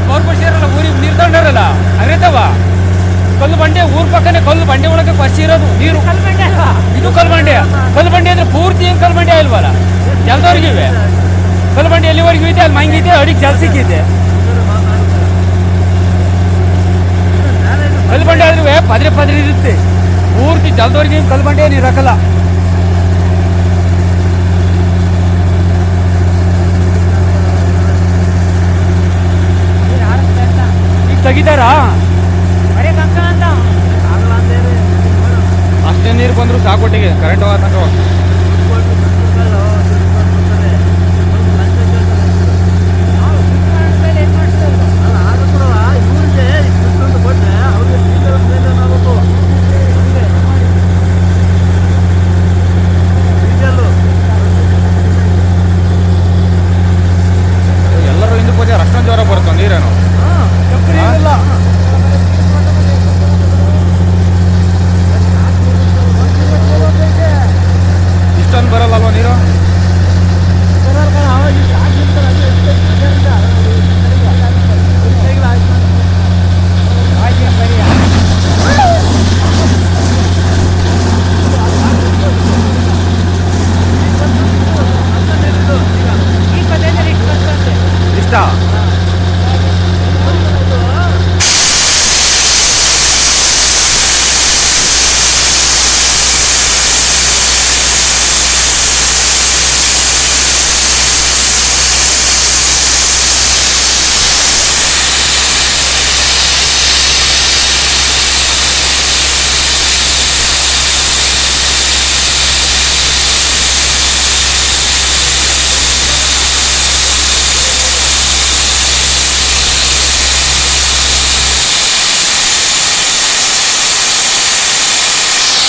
Bore ಕೊಡ್ಸಿರಲ್ಲ ಊರಿಗೆ ನೀರು ತಗೊಂಡಾರಲ್ಲ ಹರಿತಾವ ಕಲ್ಲು ಬಂಡೆ ಊರ್ ಪಕ್ಕನೆ ಕಲ್ಲು ಬಂಡೆ ಒಳಗೆ ಕೊರ್ಸಿ ಇರೋದು ನೀರು. ಇದು ಕಲ್ಲು ಬಂಡೆ. ಕಲ್ಲು ಬಂಡೆ ಅಂದ್ರೆ ಪೂರ್ತಿ ಏನು ಕಲ್ಲು ಬಂಡೆ ಇಲ್ವಲ್ಲ, ಜಲದವ್ರಿಗಿವೆ. ಕಲ್ಲು ಬಂಡೆ ಎಲ್ಲಿವರೆಗೂ ಐತೆ ಅಲ್ಲಿ ಮಂಗಿದೆ, ಅಡಿಗೆ ಜಲ ಸಿಕ್ಕಿದೆ. ಕಲ್ಲು ಬಂಡೆ ಆದ್ರೂ ಪದ್ರೆ ಪದ್ರೆ ಇರುತ್ತೆ, ಪೂರ್ತಿ ಜಲದವ್ರಿಗೆ ಕಲ್ಲು ಬಂಡೆ ಏನು ಇರಕ್ಕಲ್ಲ. ಈಗ ತೆಗಿತಾರಾ? ಅಷ್ಟೇ ನೀರು ಬಂದ್ರು ಸಾಕೊಟ್ಟಿಗೆ ಕರೆಂಟ್ ಹೋಗತ್ತಂಗ. ಎಲ್ಲರೂ ಹಿಂದಕ್ಕೆ ಹೋದ್ರೆ ಅಷ್ಟೊಂದು ಜ್ವರ ಬರುತ್ತೆ ನೀರೇನು ಇಷ್ಟೊಂದು ಬರಲ್ಲಲ್ವ ನೀರು? ಇಷ್ಟ